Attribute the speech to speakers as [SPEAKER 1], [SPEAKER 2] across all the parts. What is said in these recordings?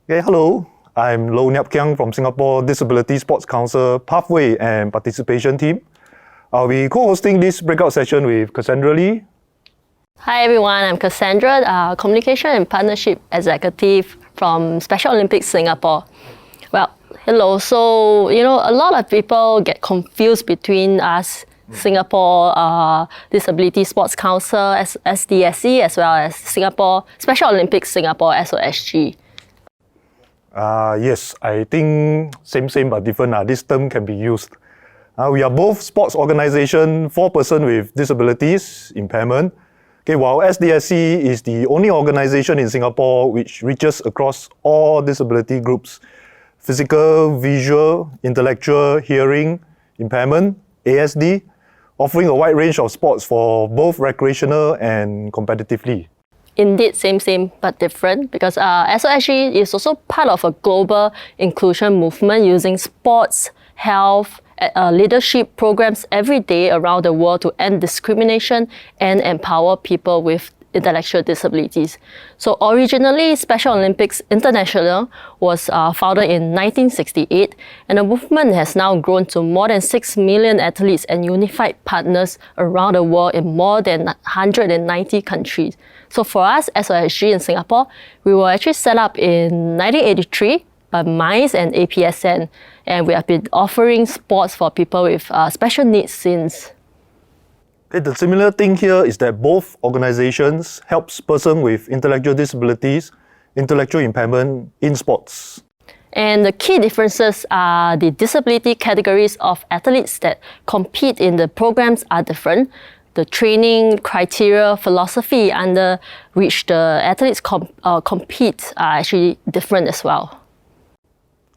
[SPEAKER 1] Hello. I'm Kiang from Singapore Disability Sports Council Pathway and Participation Team. I'll be co-hosting this breakout session with Cassandra Lee.
[SPEAKER 2] Hi everyone, I'm Cassandra, Communication and Partnership Executive from Special Olympics Singapore. Well, hello. So, a lot of people get confused between us, Singapore Disability Sports Council, SDSC, as well as Singapore Special Olympics Singapore, SOSG.
[SPEAKER 1] Yes, I think same but different. This term can be used. We are both sports organization for persons with disabilities, impairment. While SDSC is the only organization in Singapore which reaches across all disability groups: physical, visual, intellectual, hearing, impairment, ASD, offering a wide range of sports for both recreational and competitively.
[SPEAKER 2] Indeed, same but different, because SOSG is also part of a global inclusion movement using sports, health, leadership programs every day around the world to end discrimination and empower people with intellectual disabilities. So originally, Special Olympics International was founded in 1968, and the movement has now grown to more than 6 million athletes and unified partners around the world in more than 190 countries. So for us, SOSG in Singapore, we were actually set up in 1983 by MICE and APSN, and we have been offering sports for people with special needs since.
[SPEAKER 1] The similar thing here is that both organizations helps persons with intellectual disabilities, intellectual impairment in sports.
[SPEAKER 2] And the key differences are the disability categories of athletes that compete in the programs are different. The training criteria, philosophy under which the athletes compete are actually different as well.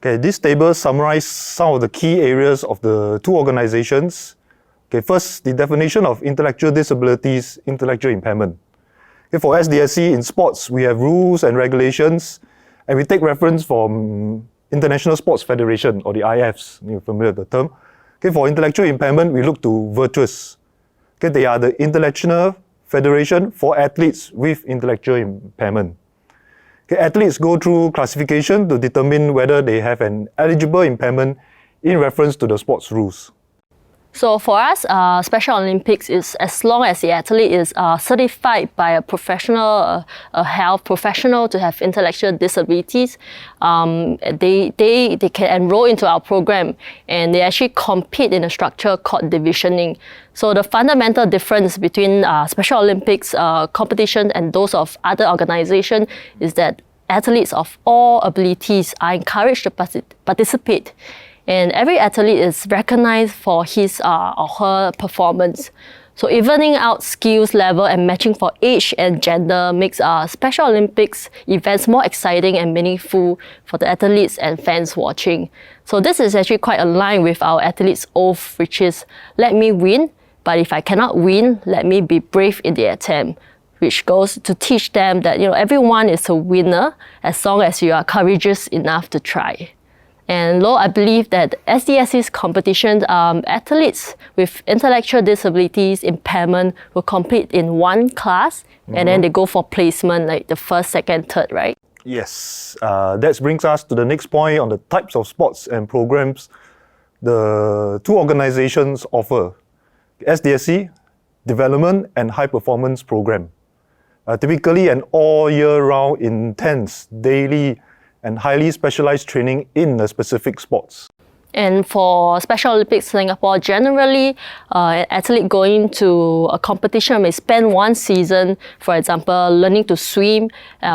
[SPEAKER 1] This table summarizes some of the key areas of the two organizations. First, the definition of intellectual disabilities, intellectual impairment. For SDSC in sports, we have rules and regulations, and we take reference from International Sports Federation, or the IFs, you're familiar with the term. For intellectual impairment, we look to Virtuous. They are the International Federation for athletes with intellectual impairment. Athletes go through classification to determine whether they have an eligible impairment in reference to the sports rules.
[SPEAKER 2] So for us, Special Olympics is as long as the athlete is certified by a professional, a health professional to have intellectual disabilities, they can enroll into our program, and they actually compete in a structure called divisioning. So the fundamental difference between Special Olympics competition and those of other organizations is that athletes of all abilities are encouraged to participate. And every athlete is recognized for his or her performance. So evening out skills level and matching for age and gender makes Special Olympics events more exciting and meaningful for the athletes and fans watching. So this is actually quite aligned with our athletes' oath, which is, let me win, but if I cannot win, let me be brave in the attempt, which goes to teach them that everyone is a winner as long as you are courageous enough to try. And I believe that SDSC's competition, athletes with intellectual disabilities, impairment will compete in one class, and then they go for placement like the first, second, third, right?
[SPEAKER 1] Yes, that brings us to the next point on the types of sports and programs the two organizations offer. SDSC, Development and High Performance Program. Typically an all year round, intense, daily, and highly specialized training in the specific sports.
[SPEAKER 2] And for Special Olympics Singapore, generally, an athlete going to a competition may spend one season, for example, learning to swim,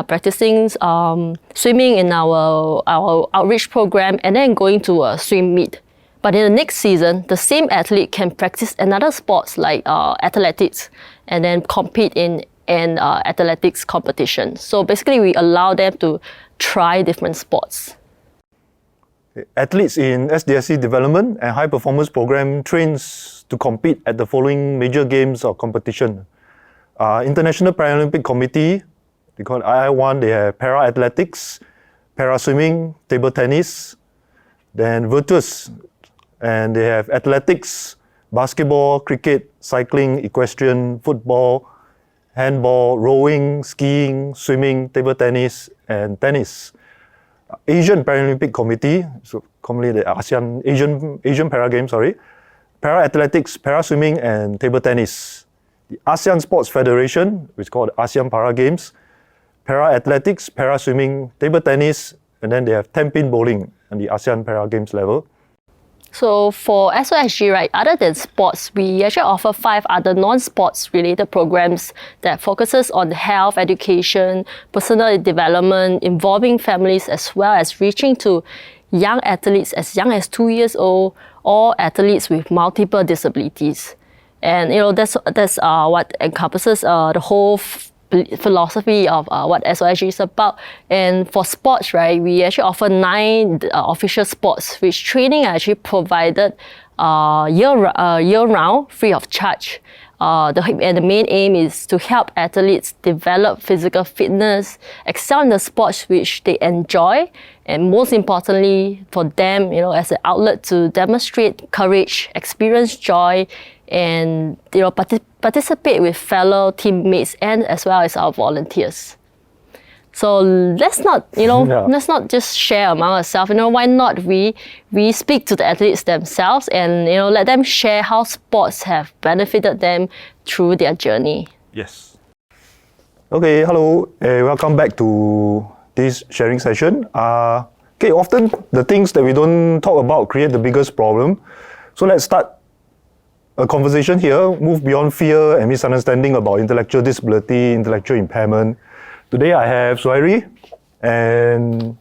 [SPEAKER 2] practicing swimming in our outreach program, and then going to a swim meet. But in the next season, the same athlete can practice another sports like athletics, and then compete in athletics competition. So basically, we allow them to try different sports.
[SPEAKER 1] Athletes in SDSC Development and High Performance Program trains to compete at the following major games or competition. International Paralympic Committee, they call it II1, they have para-athletics, para-swimming, table tennis, then Virtuous, and they have athletics, basketball, cricket, cycling, equestrian, football, handball, rowing, skiing, swimming, table tennis, and tennis. Asian Paralympic Committee, so commonly the Asian Para Games, Para Athletics, Para Swimming, and Table Tennis. The ASEAN Sports Federation, which is called ASEAN Para Games, Para Athletics, Para Swimming, Table Tennis, and then they have 10-pin bowling on the ASEAN Para Games level.
[SPEAKER 2] So for SOSG, right, other than sports, we actually offer 5 other non-sports related programs that focuses on health, education, personal development, involving families, as well as reaching to young athletes as young as 2 years old, or athletes with multiple disabilities. And that's what encompasses the whole philosophy of what SOSG is about. And for sports, right, we actually offer 9 official sports, which training are actually provided year-round, free of charge. And the main aim is to help athletes develop physical fitness, excel in the sports which they enjoy, and most importantly for them, as an outlet to demonstrate courage, experience joy, and participate with fellow teammates and as well as our volunteers. So let's not just share among ourselves. Why not we speak to the athletes themselves and let them share how sports have benefited them through their journey.
[SPEAKER 1] Yes. Okay, hello. Welcome back to this sharing session. Often the things that we don't talk about create the biggest problem. So let's start a conversation here, move beyond fear and misunderstanding about intellectual disability, intellectual impairment. Today I have Suhairi and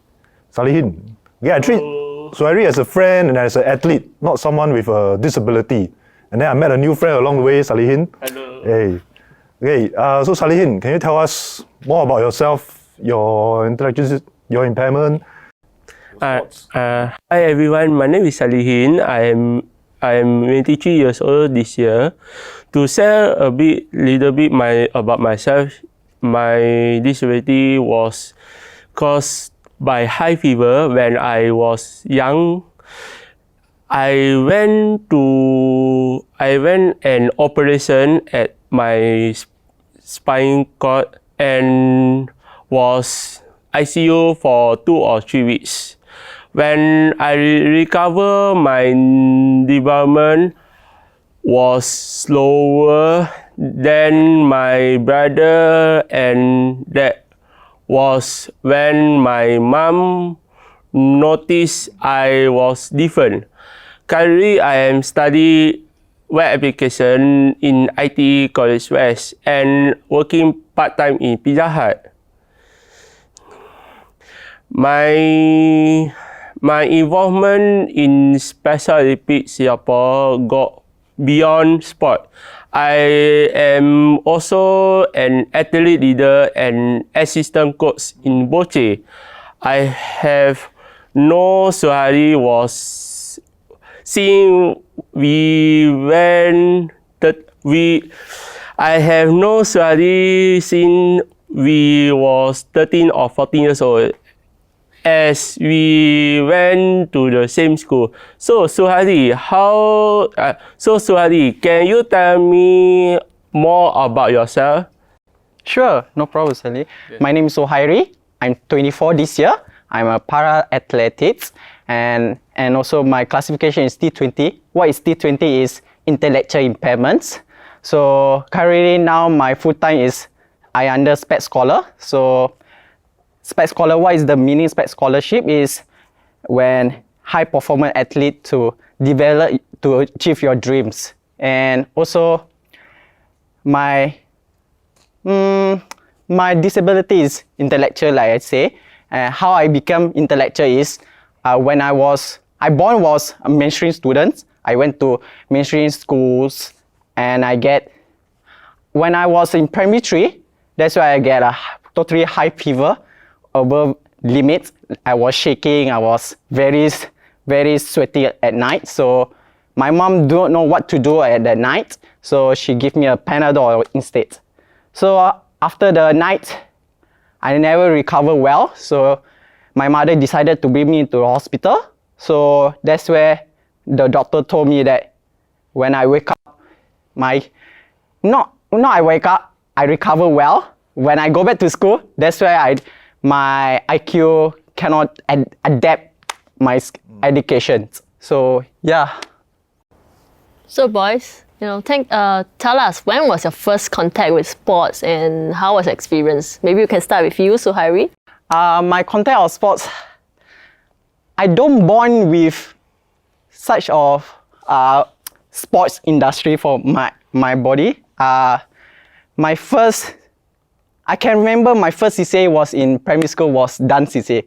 [SPEAKER 1] Salihin. I treat Suhairi as a friend and as an athlete, not someone with a disability. And then I met a new friend along the way, Salihin.
[SPEAKER 3] Hello.
[SPEAKER 1] Hey. Okay, so Salihin, can you tell us more about yourself, your impairment?
[SPEAKER 3] Hi everyone, my name is Salihin. I am 23 years old this year. To share little bit about myself, my disability was caused by high fever when I was young. I went an operation at my spinal cord and was ICU for 2 or 3 weeks. When I recover, my development was slower than my brother, and that was when my mom noticed I was different. Currently, I am studying web application in IT College West and working part-time in Pizza Hut. My involvement in Special Olympics Singapore got beyond sport. I am also an athlete leader and assistant coach in Boche. I have no Suhari was seeing I have no Suhari since we was 13 or 14 years old, as we went to the same school. So Suhari, can you tell me more about yourself?
[SPEAKER 4] Sure, no problem, Sally. Yeah. My name is Suhairi. I'm 24 this year. I'm a para-athletics and also my classification is T20. What is T20 is intellectual impairments. So currently now my full-time is I under SPEC Scholar. So SPEC Scholar, what is the meaning of SPEC Scholarship is when high performance athlete to develop, to achieve your dreams. And also my disability is intellectual, like I say. How I become intellectual is when I was a mainstream student. I went to mainstream schools and when I was in primary 3, that's why I get a totally high fever above limits. I was shaking, I was very, very sweaty at night. So my mom don't know what to do at that night. So she gave me a Panadol instead. So after the night, I never recovered well. So my mother decided to bring me into the hospital. So that's where the doctor told me that when I wake up, I recover well. When I go back to school, that's where my IQ cannot adapt my education. So yeah.
[SPEAKER 2] So boys, tell us, when was your first contact with sports and how was your experience? Maybe we can start with you, Suhairi.
[SPEAKER 4] My contact of sports, I don't born with such of sports industry for my body. I can remember my first CCA was in primary school was dance CCA.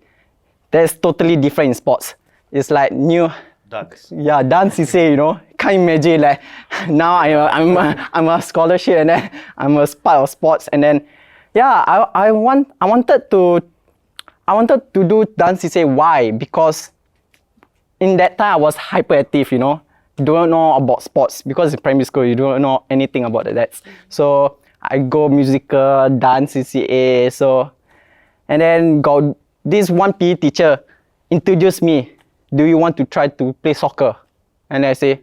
[SPEAKER 4] That's totally different in sports. It's like new.
[SPEAKER 1] Dance.
[SPEAKER 4] Yeah, dance CCA, Can't imagine like now I'm a scholarship and then I'm a part of sports and then yeah, I wanted to do dance CCA. Why? Because in that time I was hyperactive, don't know about sports because in primary school you don't know anything about that. So I go musical, dance CCA, and then got this one PE teacher introduced me, do you want to try to play soccer? And I say,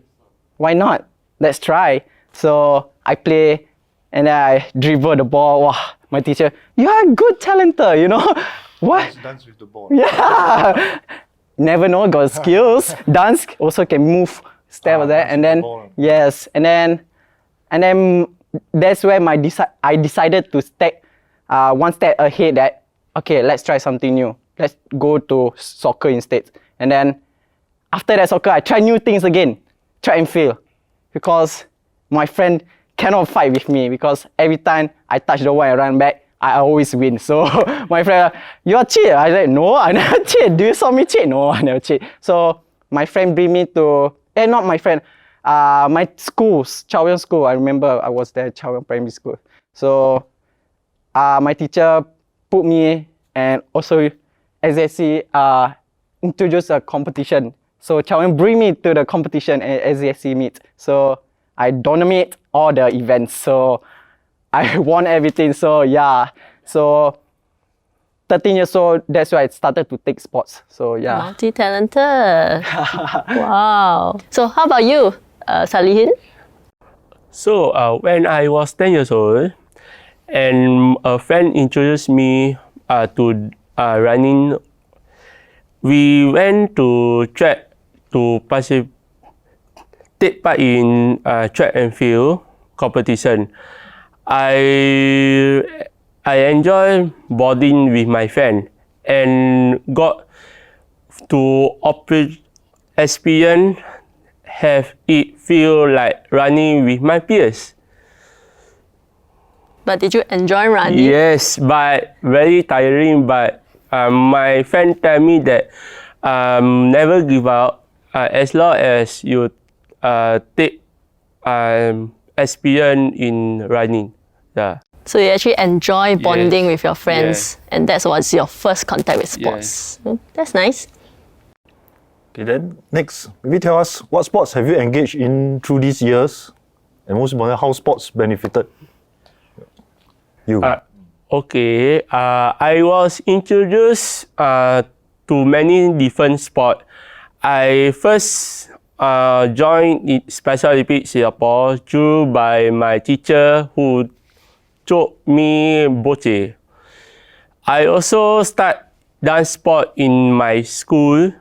[SPEAKER 4] why not? Let's try. So I play and then I dribble the ball. Wow, my teacher, you are a good talenter, What?
[SPEAKER 1] Dance with the ball.
[SPEAKER 4] Yeah. Never know, got skills. Dance also can move, step like that. And then, yes. And then that's where I decided to take one step ahead that, okay, let's try something new. Let's go to soccer instead. And then after that soccer, I try new things again. Try and fail. Because my friend cannot fight with me because every time I touch the wall and run back, I always win. So my friend, you are cheat? I said, no, I never cheat. Do you saw me cheat? No, I never cheat. So my friend bring me to, not my friend, my school, Chaoyang School. I remember I was there, Chaoyang Primary School. So my teacher put me and also SSC introduced a competition. So Chaoyang bring me to the competition and SSC meet. So I dominate all the events. So I won everything. So yeah. So 13 years old, that's why I started to take sports. So yeah.
[SPEAKER 2] Multi-talented. Wow. So how about you, Salihin?
[SPEAKER 3] So when I was 10 years old, and a friend introduced me to running, we went to track to take part in track and field competition. I enjoy boarding with my friend and got to experience have it feel like running with my peers.
[SPEAKER 2] But did you enjoy running?
[SPEAKER 3] Yes, but very tiring. But my friend tell me that never give up as long as you take experience in running. Yeah.
[SPEAKER 2] So you actually enjoy bonding with your friends, and that was your first contact with sports. That's nice.
[SPEAKER 1] Okay, then next, maybe tell us what sports have you engaged in through these years, and most importantly, how sports benefited you.
[SPEAKER 3] Okay, I was introduced to many different sports. I first joined Special Olympics Singapore through by my teacher who taught me bocce. I also start dance sport in my school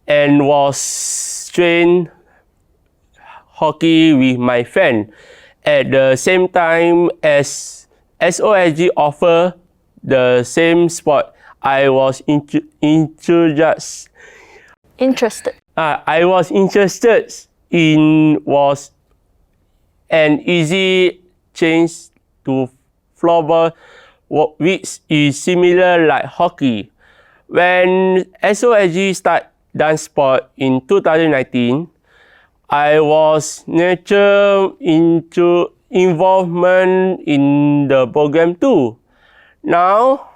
[SPEAKER 3] and was trained hockey with my friend. At the same time as SOSG offer the same sport, I was
[SPEAKER 2] Interested.
[SPEAKER 3] I was interested in was an easy change to floorball, which is similar like hockey. When SOSG start dance sport in 2019, I was natural into involvement in the program too. Now,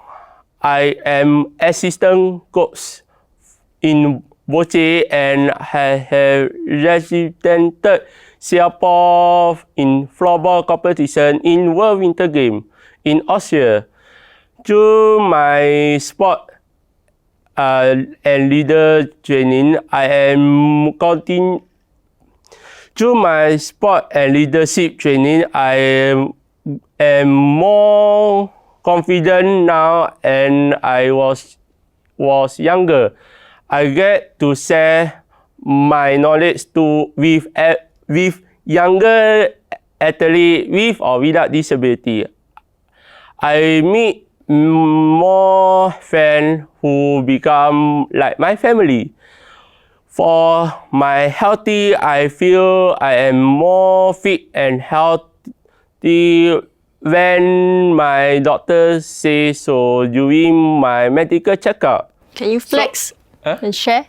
[SPEAKER 3] I am assistant coach in bocce and have represented Singapore in floorball competition in World Winter Game in Austria. Through my sport and leader training, I am through my sport and leadership training, I am more confident now, and I was was younger, I get to share my knowledge with younger athletes with or without disability. I meet more friends who become like my family. For my healthy, I feel I am more fit and healthy when my doctor says so during my medical checkup.
[SPEAKER 2] Can you flex and share?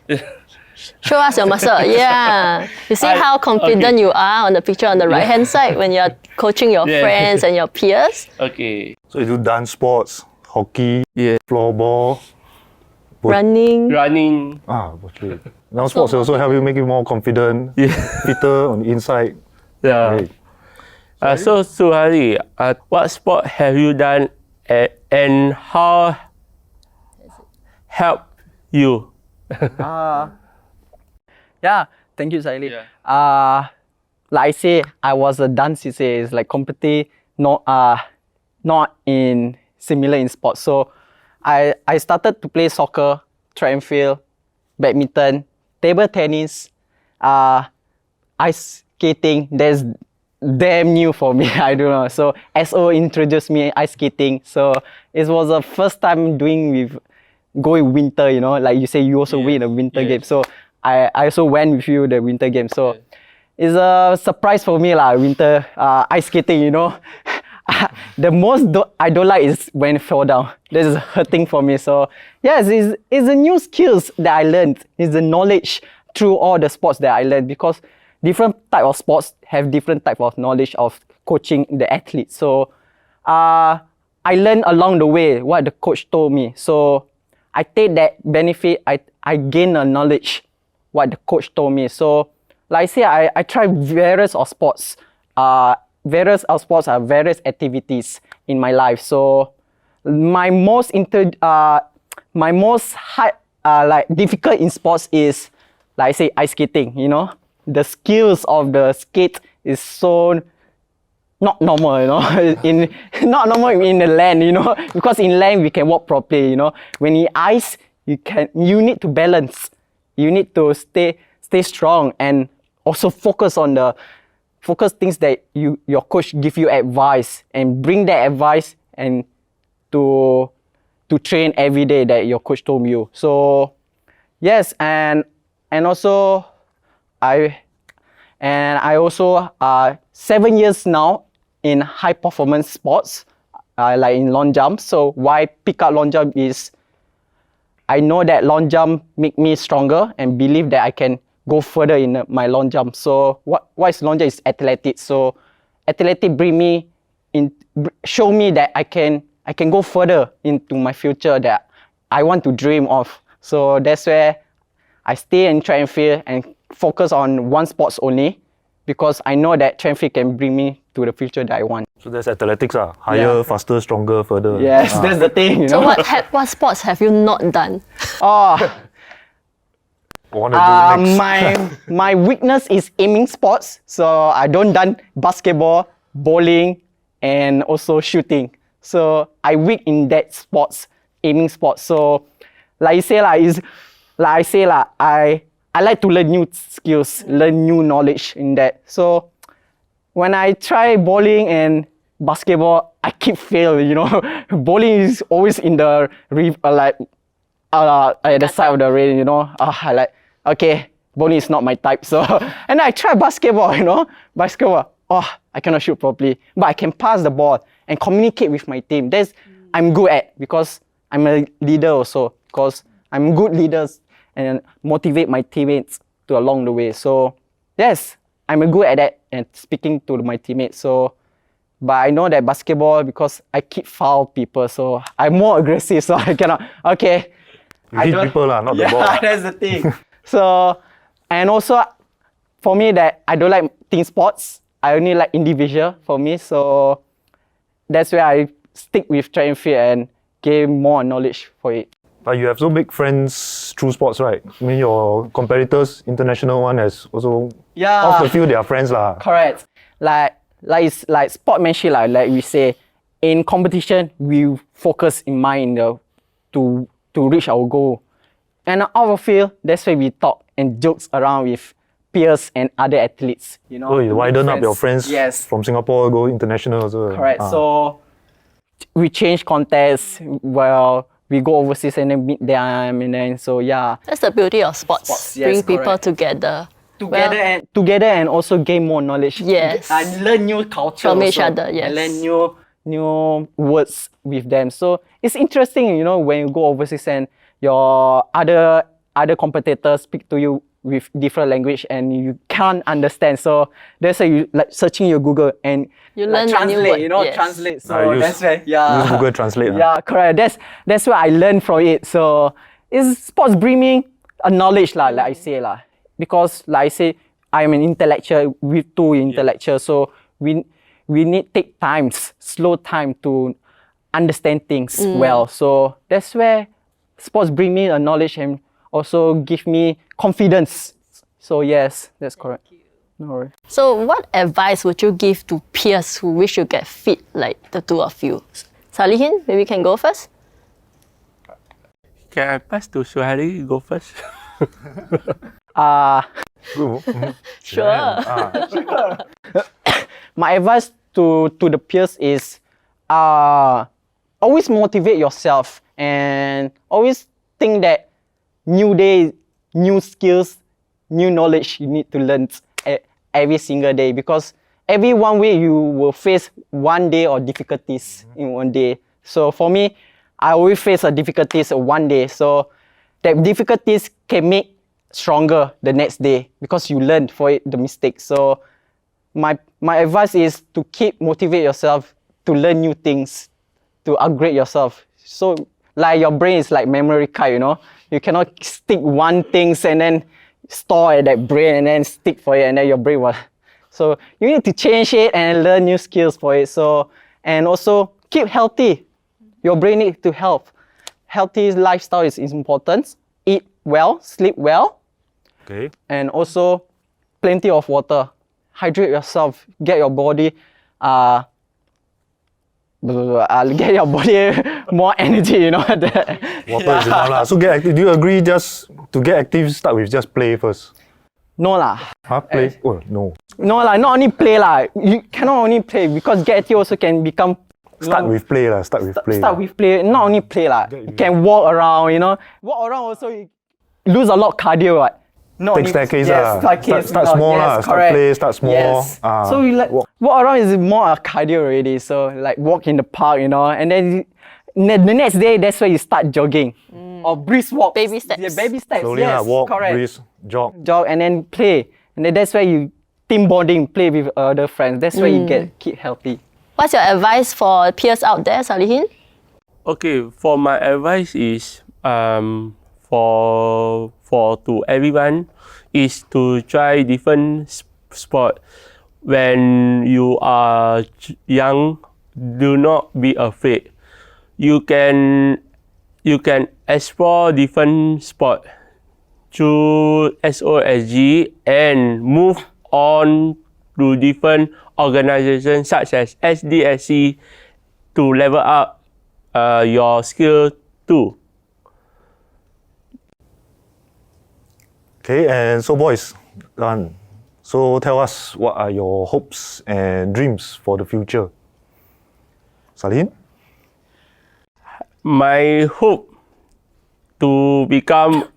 [SPEAKER 2] Show us your muscle. Yeah. You see how confident you are on the picture on the right hand side when you're coaching your friends and your peers?
[SPEAKER 3] Okay.
[SPEAKER 1] So you do dance sports, hockey, floorball,
[SPEAKER 2] Running.
[SPEAKER 1] okay. Now sports also help you make you more confident, fitter on the inside.
[SPEAKER 3] Yeah.
[SPEAKER 1] Right.
[SPEAKER 3] So Suhari, what sport have you done and how help you?
[SPEAKER 4] Yeah, thank you, Salihin.
[SPEAKER 3] Yeah.
[SPEAKER 4] Like I say, I was a dance CCA, it's like competitive, not in similar in sports. So I started to play soccer, track and field, badminton, table tennis, ice skating. That's damn new for me. I don't know. So SO introduced me ice skating. So it was the first time going winter. You know, like you say, you also win a winter game. So I also went with you the winter game. So it's a surprise for me lah. Winter ice skating. You know, the most I don't like is when I fall down. This is hurting for me. So yes, it's the new skills that I learned. It's the knowledge through all the sports that I learned, because different type of sports have different type of knowledge of coaching the athletes. So I learned along the way what the coach told me. So I take that benefit. I gain a knowledge what the coach told me. So like I say, I try various of sports. Various of sports are various activities in my life. So my most difficult in sports is, like I say, ice skating. You know, the skills of the skate is so not normal. You know, not normal in the land. You know, because in land we can walk properly. You know, when in ice you need to balance. You need to stay strong and also focus things that your coach give you advice, and bring that advice and to train every day that your coach told you. So yes, and also I also 7 years now in high performance sports, like in long jump. So why pick up long jump is I know that long jump make me stronger and believe that I can go further in my long jump. So what is long jump is athletics. So athletics show me that I can go further into my future that I want to dream of. So that's where I stay in track and field and focus on one sports only, because I know that track and field can bring me to the future that I want.
[SPEAKER 1] So that's athletics, higher, faster, stronger, further.
[SPEAKER 4] Yes, that's the thing. You know?
[SPEAKER 2] So what sports have you not done?
[SPEAKER 1] What wanna do next?
[SPEAKER 4] My weakness is aiming sports. So I don't done basketball, bowling, and also shooting. So I weak in that sports, aiming sports. So like you say I like to learn new skills, learn new knowledge in that. So when I try bowling and basketball, I keep failing. You know, bowling is always in the at the side of the rail. You know, okay, bowling is not my type. So and I try basketball. You know, I cannot shoot properly, but I can pass the ball and communicate with my team. That's I'm good at, because I'm a leader also. Because I'm good leaders and motivate my teammates to along the way. So yes, I'm good at that and speaking to my teammates. So, but I know that basketball, because I keep foul people, so I'm more aggressive. So I cannot. Okay,
[SPEAKER 1] You hit people, not the ball.
[SPEAKER 4] Yeah, that's the thing. So, and also for me that I don't like team sports. I only like individual for me. So that's where I stick with track and field and gain more knowledge for it.
[SPEAKER 1] But you have so big friends through sports, right? I mean, your competitors, international one, has also off the field they are friends lah.
[SPEAKER 4] Correct. Like sportsmanship like we say, in competition we focus in mind to to reach our goal. And out of field, that's where we talk and jokes around with peers and other athletes. You know,
[SPEAKER 1] So you
[SPEAKER 4] to make
[SPEAKER 1] widen up your friends
[SPEAKER 4] Yes,
[SPEAKER 1] from Singapore, go international also.
[SPEAKER 4] correct.
[SPEAKER 1] Ah.
[SPEAKER 4] So we change contests. Well, we go overseas and then meet them, and then so yeah,
[SPEAKER 2] That's the beauty of sports.
[SPEAKER 4] Sports, yes,
[SPEAKER 2] Bring people
[SPEAKER 4] correct.
[SPEAKER 2] together.
[SPEAKER 4] together and also gain more knowledge.
[SPEAKER 2] Yes.
[SPEAKER 4] And learn new culture
[SPEAKER 2] From each
[SPEAKER 4] also,
[SPEAKER 2] other, yes.
[SPEAKER 4] And learn new words with them. So it's interesting, you know, when you go overseas and your other competitors speak to you with different language and you can't understand. So that's why you like searching your Google and
[SPEAKER 2] You
[SPEAKER 4] like,
[SPEAKER 2] learn a new
[SPEAKER 4] translate,
[SPEAKER 2] word,
[SPEAKER 4] you know,
[SPEAKER 2] yes.
[SPEAKER 4] translate. So
[SPEAKER 1] use-
[SPEAKER 4] that's why, yeah.
[SPEAKER 1] use Google Translate,
[SPEAKER 4] Yeah, correct. That's what I learned from it. So it's sports bring me a knowledge like I say because like I say, I'm an intellectual with two intellectual. So we need take slow time to understand things well. So that's where sports bring me a knowledge and also give me confidence. So yes, that's correct. No worries.
[SPEAKER 2] So what advice would you give to peers who wish to get fit like the two of you? Salihin, maybe you can go first.
[SPEAKER 3] Can I pass to Suhari go first?
[SPEAKER 1] Good.
[SPEAKER 2] Sure.
[SPEAKER 4] My advice to the peers is always motivate yourself and always think that new day, new skills, new knowledge you need to learn every single day, because every one way you will face one day or difficulties in one day. So for me, I always face a difficulties one day. So that difficulties can make stronger the next day because you learn for it, the mistakes. So my advice is to keep motivate yourself to learn new things, to upgrade yourself. So like your brain is like memory card, you know. You cannot stick one things and then store at that brain and then stick for it and then your brain will. So you need to change it and learn new skills for it. So and also keep healthy. Your brain needs to help. Healthy lifestyle is important. Eat well, sleep well,
[SPEAKER 1] Okay.
[SPEAKER 4] and also plenty of water. Hydrate yourself. Get your body, get your body more energy. You know.
[SPEAKER 1] Water is enough lah. So get active. Do you agree just to get active, start with just play first?
[SPEAKER 4] No lah.
[SPEAKER 1] Huh? Play? Oh, no.
[SPEAKER 4] No lah. Not only play lah. You cannot only play because get active also can become.
[SPEAKER 1] Start with play lah. Start with play.
[SPEAKER 4] Start with play. Not only play lah. You can walk around. You know. Walk around also you lose a lot of cardio. Right? Not
[SPEAKER 1] Take
[SPEAKER 4] only-
[SPEAKER 1] staircase
[SPEAKER 4] yes,
[SPEAKER 1] lah.
[SPEAKER 4] staircase,
[SPEAKER 1] Start small lah. Start
[SPEAKER 4] correct.
[SPEAKER 1] play. Start small.
[SPEAKER 4] Yes. So you like walk around is more a cardio already. So like walk in the park, you know, and then the next day that's where you start jogging or brisk walk.
[SPEAKER 2] Baby steps.
[SPEAKER 4] Yeah, baby steps.
[SPEAKER 1] Slowly
[SPEAKER 4] yes,
[SPEAKER 1] lah. Walk,
[SPEAKER 4] correct.
[SPEAKER 1] breathe, jog.
[SPEAKER 4] Jog and then play, and then that's where you team bonding, play with other friends. That's where you keep healthy.
[SPEAKER 2] What's your advice for peers out there, Salihin?
[SPEAKER 3] Okay, for my advice is for to everyone is to try different sport. When you are young, do not be afraid. You can explore different sport through SOSG and move on to different organizations such as SDSC to level up your skill too.
[SPEAKER 1] Okay, and so boys, done. So tell us, what are your hopes and dreams for the future? Salihin?
[SPEAKER 3] My hope to become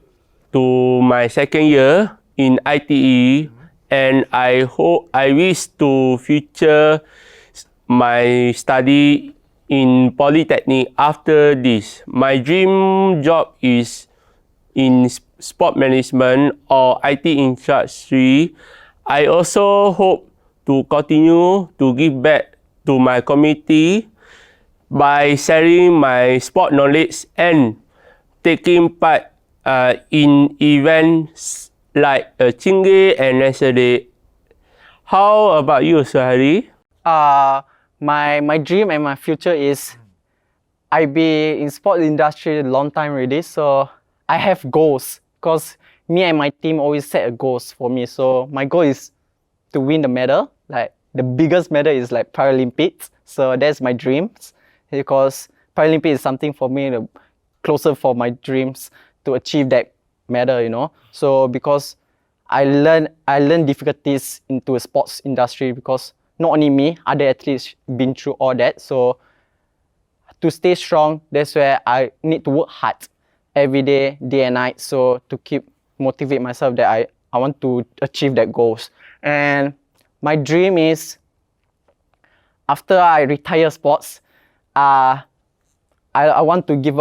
[SPEAKER 3] to my second year in ITE, and I wish to future my study in Polytechnic after this. My dream job is in sport management or IT industry. I also hope to continue to give back to my community by sharing my sport knowledge and taking part in events like Chingay and Yesterday. How about you, Suhairi?
[SPEAKER 4] My dream and my future is I be in sport industry a long time already, so I have goals because me and my team always set a goals for me. So my goal is to win the medal. Like the biggest medal is like Paralympics. So that's my dreams because Paralympics is something for me to closer for my dreams to achieve that medal, you know. So because I learned difficulties into a sports industry, because not only me, other athletes been through all that. So to stay strong, that's where I need to work hard every day, day and night. So to keep motivate myself that I want to achieve that goals. And my dream is, after I retire sports, I want to give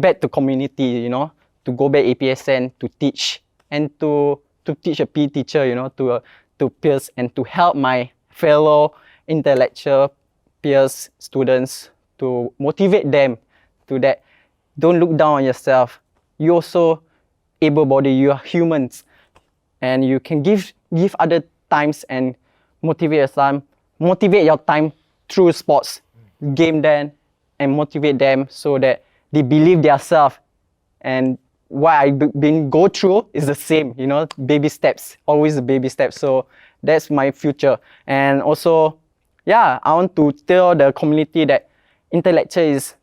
[SPEAKER 4] back to community, you know, to go back APSN to teach, and to teach a PE teacher, you know, to peers, and to help my fellow intellectual peers, students, to motivate them to that. Don't look down on yourself. You also able-bodied, you are humans, and you can give other times and motivate your time through sports, game them and motivate them so that they believe themselves. And what I been go through is the same, you know, baby steps, always a baby steps. So that's my future. And also, yeah, I want to tell the community that intellectual is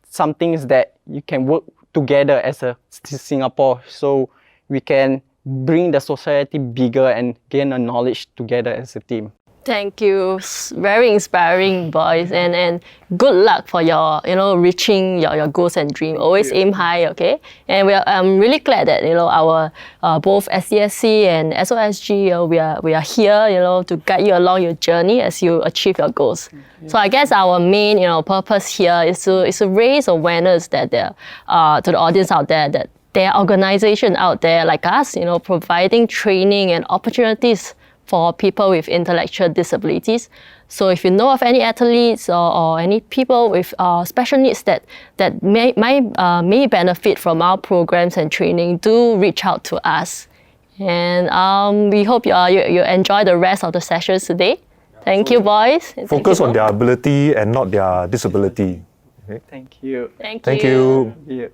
[SPEAKER 4] something that you can work together as a Singapore, so we can bring the society bigger and gain a knowledge together as a team.
[SPEAKER 2] Thank you. Very inspiring, boys, and good luck for your, you know, reaching your goals and dreams. Always aim high, okay? And I'm really glad that, you know, our both SDSC and SOSG, we are here, you know, to guide you along your journey as you achieve your goals. So I guess our main, you know, purpose here is to raise awareness that to the audience out there, that there are organizations out there like us, you know, providing training and opportunities for people with intellectual disabilities. So if you know of any athletes or any people with special needs that may benefit from our programs and training, do reach out to us. And we hope you enjoy the rest of the sessions today. Thank you, boys.
[SPEAKER 1] Focus on their ability and not their disability. Okay.
[SPEAKER 4] Thank you.
[SPEAKER 2] Thank
[SPEAKER 1] Thank
[SPEAKER 2] you.
[SPEAKER 1] you.
[SPEAKER 4] Yeah.